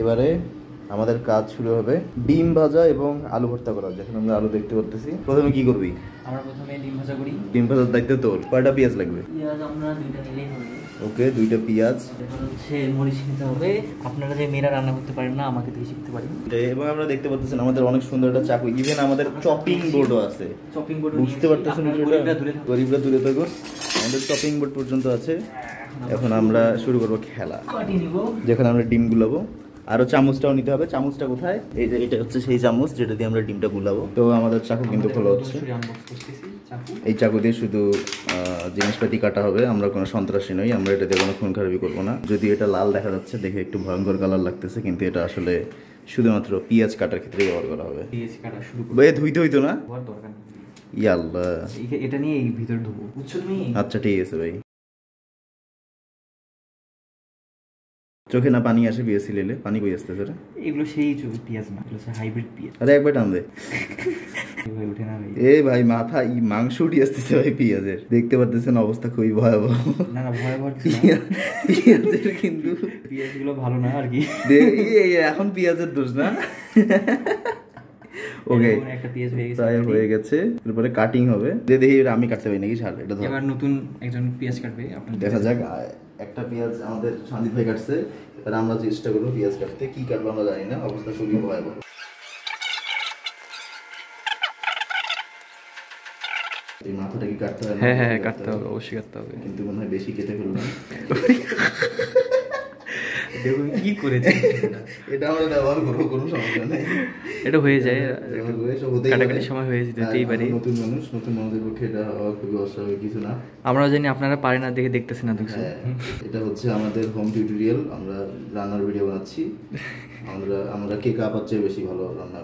এবারে আমাদের কাজ শুরু হবে ডিম ভাজা এবং আলু ভর্তা করা। যেখানে আমরা আলু দেখতে পাচ্ছি। প্রথমে কি করবি? আমরা প্রথমে ডিম ভাজা করি। ডিম ভাজার দায়িত্ব তোর। কয়টা পেঁয়াজ লাগবে? পেঁয়াজ আমরা 2টা নিলেই হবে। ওকে, 2টা পেঁয়াজ। এখন হচ্ছে মরিচ নিতে হবে। আপনারা যে মেয়েরা রান্না করতে পারেন না, আমাকে থেকে শিখতে পারেন। এবং আমরা দেখতে পাচ্ছেন আমাদের অনেক সুন্দর একটা চাকু, ইভেন আমাদের চপিং বোর্ডও আছে। চপিং বোর্ড বুঝতে পারতেছেন, গরিবরা দূরে থাকুন, আমাদের চপিং বোর্ড পর্যন্ত আছে। এখন আমরা শুরু করবো খেলা, যেখানে আমরা ডিম গুলাবো। আরো চামচটাও নিতে হবে। চামচটা কোথায়? এই যে এটা হচ্ছে সেই চামচ যেটা দিয়ে আমরা ডিমটা গুলাবো। তো আমাদের চাকু কিন্তু খোলা হচ্ছে। এই চাকু দিয়ে শুধু জিনিসপাতি কাটা হবে। আমরা কোনো সন্ত্রাসী নই, আমরা এটা দিয়ে কোনো খুন খারাপি করবো না। যদি এটা লাল দেখা যাচ্ছে, দেখে একটু ভয়ঙ্কর কালার লাগতেছে, কিন্তু এটা আসলে শুধুমাত্র পেঁয়াজ কাটার ক্ষেত্রে ব্যবহার করা হবে। পেঁয়াজ কাটা শুরু করব। ধুইতে হইতো না? দরকার নেই। ইয়াল্লাহ, এটা নিয়ে এই ভিতর ঢুকবো, বুঝছো তুমি? আচ্ছা ঠিক আছে ভাই। চোখে না পানি আসে পেঁয়াজ ছিলেলে? পানি কই আসতেছে রে? এগুলো সেই পেঁয়াজ না, এগুলো হাইব্রিড পেঁয়াজ। আরে একবার টান দে। ভাই উঠে না ভাই। এ ভাই মাথা মাংস উঠে আসতেছে ভাই পেঁয়াজের। দেখতে পারতেছেন অবস্থা খুবই ভয়াবহ। না না, ভয়াবহ পেঁয়াজের কিন্তু পেঁয়াজগুলো ভালো না আর কি। এখন পেঁয়াজের দোষ না। ওকে, একটা পেঁয়াজ হয়ে গেছে, প্রায় হয়ে গেছে। এরপরে কাটিং হবে। দেখি আমি কাটতে পারি নাকি? ছাড় এটা। এবার নতুন একজন পেঁয়াজ কাটবে, আপনার দেখা যাক। একটা পেঁয়াজ আমাদের সন্দীপ ভাই কাটছে, এবার আমরা চেষ্টা করবো পেঁয়াজ কাটতে। কি কাটবো আমরা জানি না, অবস্থা খুবই ভয়াবহ। এই মাথাটা কি কাটতে হবে? হ্যাঁ হ্যাঁ, কাটতে হবে, অবশ্যই কাটতে হবে। কিন্তু মনে হয় বেশি কেটে ফেললাম। দেখুন কি করেছে। এটা আমরা ব্যবহার করবো, কোনো সমস্যা নেই। এটা হয়ে যায়, কাটাকাটির সময় হয়ে যেতেই পারে। নতুন মানুষের পক্ষে এটা হওয়া খুবই অস্বাভাবিক কিছু না। আমরা জানি আপনারা পারেন না দেখে দেখতেছেন না, দেখছেন। এটা হচ্ছে আমাদের হোম টিউটোরিয়াল। আমরা রান্নার ভিডিও বানাচ্ছি। আমরা কে কাপার চেয়ে বেশি ভালো রান্না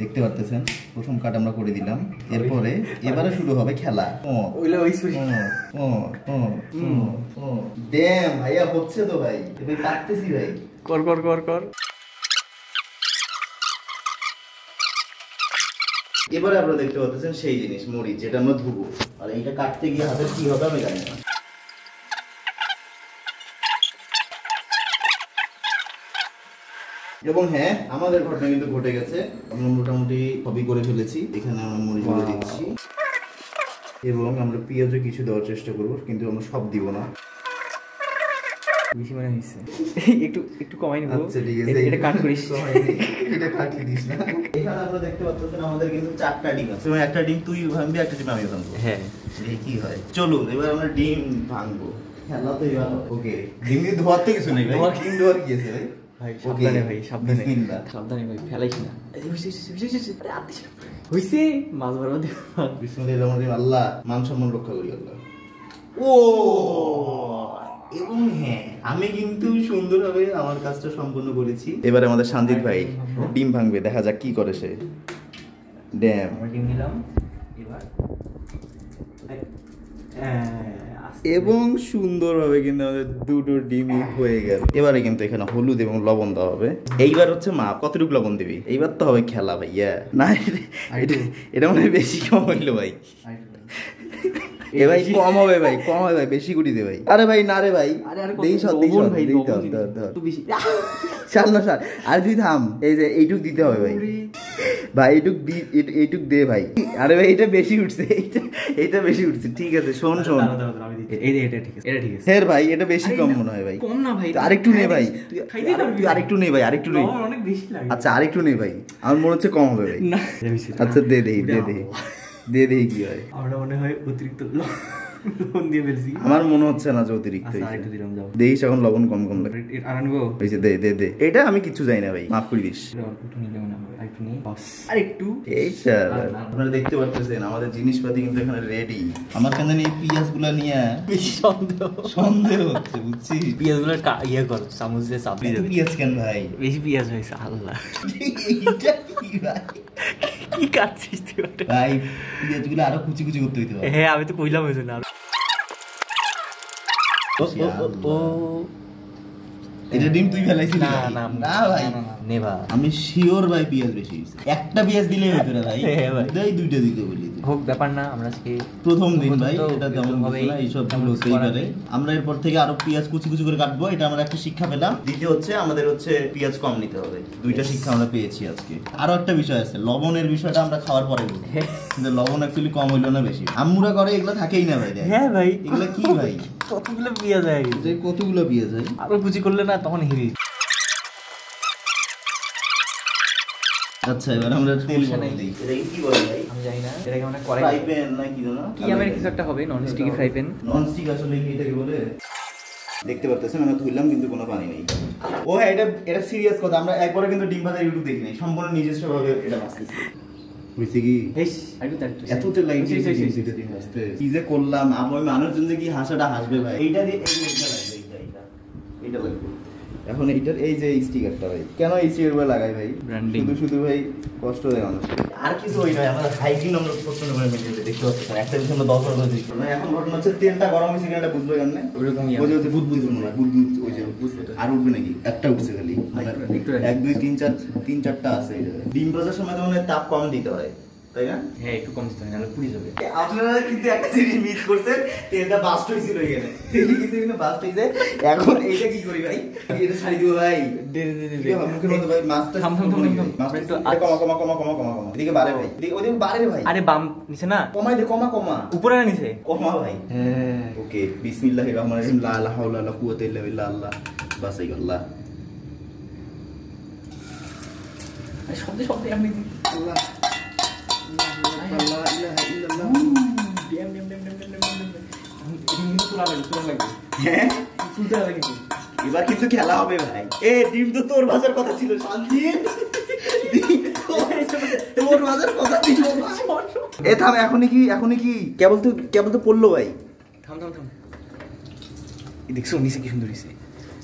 দেখতে পারতেছেন। প্রথম কাট আমরা করে দিলাম। এবারে শুরু হবে খেলা। ড্যাম ভাইয়া, হচ্ছে তো ভাই। এবার কাটতেছি ভাই। কর কর কর কর। এবারে আপনারা দেখতে পাচ্ছেন সেই জিনিস, মরিচ, যেটা আমরা ধুবো। আর এইটা কাটতে গিয়ে হাতের কি হবে আমি জানি না। এবং হ্যাঁ, আমাদের ঘটনা কিন্তু ঘটে গেছে। আমরা মোটামুটি সবই করে ফেলেছি। এখানে আমরা মরিচ গুলো দিচ্ছি এবং আমরা পেঁয়াজও কিছু দেওয়ার চেষ্টা করবো, কিন্তু আমরা সব দিব না। বেশি মনে হয়েছে, একটু একটু কমাই নিব। আচ্ছা ঠিক আছে, এটা কাট করিস, এটা কাটিয়ে দিস না। এখানে আমরা দেখতে পাচ্ছেন আমাদের কিন্তু 4টা ডিম আছে। এবং একটা ডিম তুই ভাঙবি, একটা ডিম আমি ভাঙবো। হ্যাঁ, দেখি কি হয়। চলুন এবার আমরা ডিম ভাঙবো। খেলা তো এবার ওকে। ডিম দিয়ে ধোয়ার তো কিছু নেই ভাই। ডিম ধোয়ার কি আছে ভাই? ভাই সাবধানে, ভাই সাবধানে, বিসমিল্লাহ। সাবধানে ভাই, ফেলাইস না। হইছে মাছ ধরবা দে। বিসমিল্লাহির আল্লাহ, মান সম্মান রক্ষা করি আল্লাহ। ও, এবং হ্যাঁ, আমি কিন্তু সুন্দরভাবে আমার কাজটা সম্পন্ন করেছি। এবারে আমাদের সন্দীপ ভাই ডিম ভাঙবে, দেখা যাক কি করে সে। ড্যাম, আমরা ডিম নিলাম এবার। এবং সুন্দরভাবে কিন্তু আমাদের 2টো ডিমই হয়ে গেল। এবারে কিন্তু এখানে হলুদ এবং লবণ দেওয়া হবে। এইবার হচ্ছে মাপ, কতটুকু লবণ দিবি? এইবার তো হবে খেলা ভাইয়া। না এটা মনে হয় বেশি কম হইলো ভাই। এ ভাই কম হবে ভাই, কম হবে ভাই, বেশি করে দে ভাই। আরে ভাই না রে ভাই, দেই সব ভাই, চল না স্যার। আর তুই থাম, এই যে এইটুক দিতে হবে ভাই। ভাই এইটুক দে ভাই। আরে ভাই এটা বেশি উঠছে, এইটা বেশি উঠছে। ঠিক আছে, শোন এটা ঠিক আছে, এটা ঠিক আছে। হ্যাঁ ভাই, এটা বেশি কম মনে হয় ভাই। কম না ভাই, আরেকটু নে ভাই, তুই আরেকটু নে ভাই, আরেকটু নে। অনেক বেশি লাগে। আচ্ছা আরেকটু নে ভাই, আমার মনে হচ্ছে কম হবে ভাই। আচ্ছা দে কি হয়। আমরা মনে হয় অতিরিক্ত লবণ দিয়ে ফেলছি। আমার মনে হচ্ছে না যে অতিরিক্ত। আরেকটু দিলাম, যাও। দেখিস এখন লবণ কম লাগে। আর আনবো হয়েছে, দে। এটা আমি কিছু জানি না ভাই, মাফ করে দিস। আপনারা দেখতে পাচ্ছেন আমাদের জিনিসপাতি কিন্তু এখানে রেডি। আমার কেন এই পেঁয়াজ গুলা নিয়ে বেশি সন্দেহ হচ্ছে, বুঝছি। পেঁয়াজ গুলো ইয়ে কর, চামচ দিয়ে চাপ দিয়ে। পেঁয়াজ কেন ভাই? বেশি পেঁয়াজ হয়েছে। আল্লাহ, এইটা কি ভাই? কি কাটছিস তুই ভাই? পেঁয়াজ গুলো আরো কুচি করতে হইতে হবে। হ্যাঁ, আমি তো কইলাম হয়েছে না। এটা ডিম তুই ফেলাইছিস? না না না ভাই, নেভার। আমি শিওর ভাই পেঁয়াজ বেশি হয়েছে। একটা পেঁয়াজ দিলেই হতো না ভাই। হ্যাঁ ভাই। দেই দুইটা দিতে বলি। হোক, ব্যাপার না, আমরা আজকে প্রথম দিন ভাই, তো এটা তেমন হবে না, এইসব ভুল হতেই পারে। আমরা এরপর থেকে আরো পেঁয়াজ কুচি কুচি করে কাটবো, এটা আমরা একটা শিক্ষা পেলাম। দ্বিতীয় হচ্ছে আমাদের হচ্ছে পেঁয়াজ কম নিতে হবে। দুইটা শিক্ষা আমরা পেয়েছি আজকে। আরো একটা বিষয় আছে, লবণের বিষয়টা আমরা খাওয়ার পরে বুঝবো, কিন্তু লবণ অ্যাকচুয়ালি কম হইলো না বেশি। আম্মুরা করে এগুলো থাকেই না ভাই। হ্যাঁ ভাই, এগুলো কি ভাই? কতগুলো পেঁয়াজ হয়ে গেছে। কতগুলো পেঁয়াজ ভাই? আরো কুচি করলে না তখন হেভি। আচ্ছা, এবার আমরা তেল দিই। এটা কি বলে ভাই? আমি জানি না এটাকে মানে কড়াই ফ্রাই প্যান না কি জানো? কি আমার কিছু একটা হবে, non sticky fry pan. Non stick আসলে কি এটাকে বলে? দেখতে পারতেছেন আমরা ধুইলাম কিন্তু কোনো পানি নেই। ও হ্যাঁ, এটা সিরিয়াস কথা। আমরা একবারে কিন্তু ডিম ভাজা ইউটিউব দেখি নাই, সম্পূর্ণ নিজস্বভাবে এটা ভাজতেছি। বুঝছি কি এত তেল লাগিয়েছি ডিম ভাজতে, কি যে করলাম। আমি মানুষজন যে কি হাসাটা হাসবে ভাই। এইটা দিয়ে এইটা লাগবে, এইটা লাগবে। এখন এইটার এই যে স্টিকারটা ভাই, কেন এই স্টিকারগুলো লাগাই ভাই? ব্র্যান্ডিং। শুধু ভাই কষ্ট দেয় মানুষকে। আর কিছু ওই নয়, আমরা হাইজিন আমরা প্রচন্ড করে মেনটেন দেখতে পাচ্ছি। একটা বিষয় আমরা 10 বার করে দিচ্ছি। এখন ঘটনা হচ্ছে তেলটা গরম হয়েছে কিনা এটা বুঝবে কেমনে? ওইরকমই ওই যে বুদবুদ মনে হয়, বুদবুদ ওই যে আর উঠবে নাকি? একটা উঠছে খালি, 1 2 3 4 3-4টা আছে। ডিম ভাজার সময় তো মানে তাপ কম দিতে হয়, তাই না? হ্যাঁ, একটু কম দিতে হবে, নাহলে পুড়ে যাবে। আপনারা কিন্তু একটা জিনিস মিস করছেন, তেলটা বাস্ট হয়েছিল এখানে। তেল কিন্তু বাস্ট হয়েছে। এখন এইটা কি করি ভাই? এটা ছাড়ি দিব ভাই। দে মুখের মধ্যে ভাই মাছটা মাছটা একটু কমা। এদিকে বাড়ে ভাই, ওদিকে বাড়ে রে ভাই। আরে বাম নিচে না, কমাই দে, কমা উপরে না নিচে? কমা ভাই। হ্যাঁ, ওকে, বিসমিল্লাহির রহমানির রহিম, লা ইলাহা ইল্লাল্লাহ কুওয়াতা ইল্লা বিল্লাহ, বাসাই আল্লাহ। আরে শব্দে আমি আল্লাহ আল্লাহ ইলাহা ইল্লাল্লাহ। হ্যাঁ, এবার কিন্তু খেলা হবে ভাই। এ ডিম তো তোর ভাজার কথা ছিল শান্তির, তোর ভাজার কথা ছিল। এ থাম, এখনই কি কেবল তো পড়লো ভাই। থাম দেখছো নিচে কি সুন্দর হয়েছে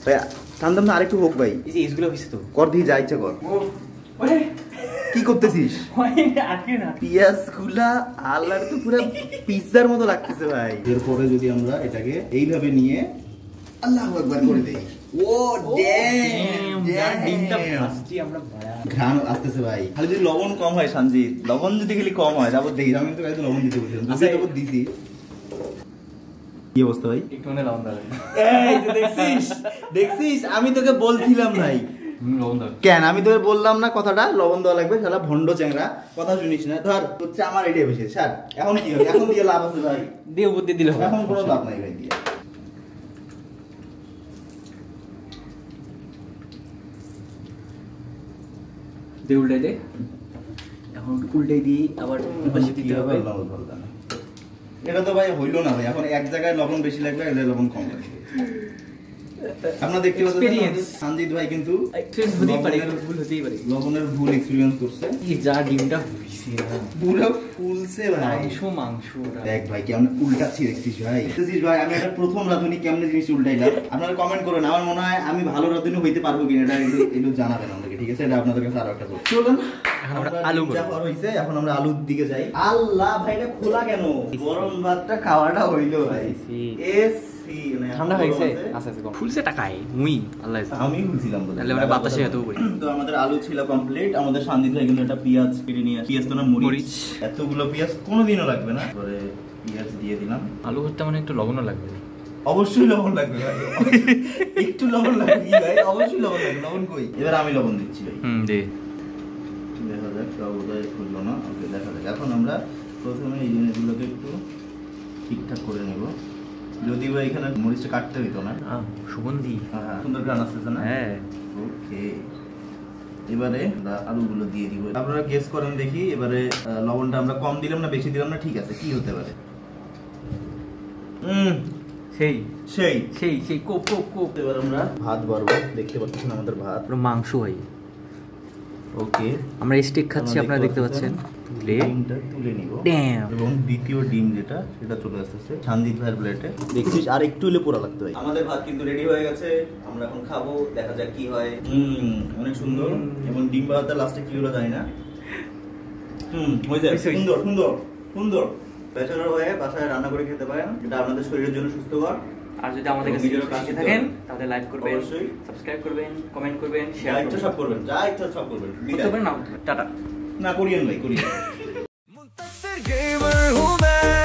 ভাই। থাম না, আরেকটু হোক ভাই। এই যে এইগুলো হয়েছে তো, কর দিয়ে যা ইচ্ছা কর। কি করতেছিস? পিয়াজ গুলা আল্লাহর তো পুরো পিজ্জার মতো লাগতেছে ভাই। এরপরে যদি আমরা এটাকে এইভাবে নিয়ে আল্লাহু আকবার করে দেই, ও ড্যাম, ডিমটা ভাজছি আমরা ভাড়া। ঘ্রাণ আসতেছে ভাই। খালি যদি লবণ কম হয় সঞ্জিত, লবণ যদি খালি কম হয় তারপর দেখি। আমি কিন্তু একদম লবণ দিতে বলছিলাম, আচ্ছা, তারপর দিছি। কি অবস্থা ভাই? একটু মানে লবণ দাও। এই যে দেখছিস আমি তোকে বলছিলাম ভাই। লবণ দাও কেন আমি তোকে বললাম না কথাটা লবণ দেওয়া লাগবে? শালা ভন্ড চ্যাংরা, কথা শুনিস না। ধর হচ্ছে আমার এটাই বেশি স্যার। এখন কি হবে? এখন দিয়ে লাভ আছে ভাই? দিয়ে উপর দিয়ে দিলে হবে, এখন কোনো লাভ নাই ভাই দিয়ে। দিয়ে উল্টাই দে। এখন উল্টাই দিয়ে আবার পাশে দিতে হবে। এটা তো ভাই হইলো না ভাই। এখন এক জায়গায় লবণ বেশি লাগবে, এক জায়গায় লবণ কম লাগবে। আপনারা দেখতে পাচ্ছেন সঞ্জিত ভাই কিন্তু লবণের ভুল এক্সপেরিয়েন্স করছে। এই যা ডিমটা হইছে না, পুরো ফুলছে ভাই। মাংস দেখ ভাই কেমন উল্টাচ্ছি, দেখছিস ভাই? দেখছিস ভাই আমি একটা প্রথম রাঁধুনি কেমনে জিনিস উল্টাইলাম। আপনারা কমেন্ট করেন, আমার মনে হয় আমি ভালো রাঁধুনি হইতে পারবো কিনা, এটা একটু জানাবেন আমাদেরকে, ঠিক আছে? এটা আপনাদের কাছে আরো একটা কথা। চলুন আলু হইছে, এখন আমরা আলুর দিকে যাই। আল্লাহ ভাই, এটা খোলা কেন? গরম ভাতটা খাওয়াটা হইলো ভাই। ঠান্ডা হয়েছে, আচ্ছা আচ্ছা ফুলছে টাকায় মুই আল্লাহ আমি বলছিলাম তাহলে মানে বাতাসে এত করি। তো আমাদের আলু ছিল কমপ্লিট। আমাদের শান্তিতে কিন্তু একটা পেঁয়াজ কেটে নিয়ে, পেঁয়াজ তো না মরিচ, এতগুলো পেঁয়াজ কোনোদিনও লাগবে না। পরে পেঁয়াজ দিয়ে দিলাম। আলু ভর্তা মানে একটু লবণও লাগবে। অবশ্যই লবণ লাগবে ভাই, একটু লবণ লাগবে কি ভাই? অবশ্যই লবণ লাগবে। লবণ কই? এবার আমি লবণ দিচ্ছি ভাই। দে, দেখা যাক বোধহয় খুললো না। ওকে, দেখা যাক। এখন আমরা প্রথমে এই জিনিসগুলোকে একটু ঠিকঠাক করে নেব। যদি বা এখানে মরিচটা কাটতে হইতো না। সুগন্ধি, হ্যাঁ, সুন্দর গান আসতেছে না? হ্যাঁ। ওকে, এবারে আলুগুলো দিয়ে দিব। আপনারা গেস করেন দেখি এবারে লবণটা আমরা কম দিলাম না বেশি দিলাম না, ঠিক আছে? কি হতে পারে? সেই সেই সেই সেই কোপ কোপ কোপ। এবার আমরা ভাত বাড়বো, দেখতে পাচ্ছেন আমাদের ভাত পুরো মাংস হয়। ওকে, আমরা স্টিক খাচ্ছি, আপনারা দেখতে পাচ্ছেন। ডিমটা তুলে নিব এবং দ্বিতীয় ডিম যেটা সেটা চলে আসতেছে সঞ্জিত ভাইয়ের প্লেটে। দেখছিস আর একটু হলে পোড়া লাগতে হয়। আমাদের ভাত কিন্তু রেডি হয়ে গেছে, আমরা এখন খাবো, দেখা যাক কি হয়। অনেক সুন্দর। এবং ডিম ভাতটা লাস্টে কি হলো জানি না। হয়ে যায় সুন্দর সুন্দর সুন্দর। ব্যাচেলর হয়ে বাসায় রান্না করে খেতে পারেন, এটা আপনাদের শরীরের জন্য সুস্থকর। আর যদি আমাদের কাছে ভিডিওর কিছু কাজ শিখে শিখতে থাকেন হবে। তাহলে লাইক করবেন, অবশ্যই। সাবস্ক্রাইব করবেন, কমেন্ট করবেন, যা শেয়ার ইচ্ছা করবেন, সব করবেন, যা ইচ্ছা সব করবেন। করতে পারেন না করতে পারেন। টাটা। না, কোরিয়ান ভাই, কোরিয়ান। मुंतशिर गेमर हूँ मैं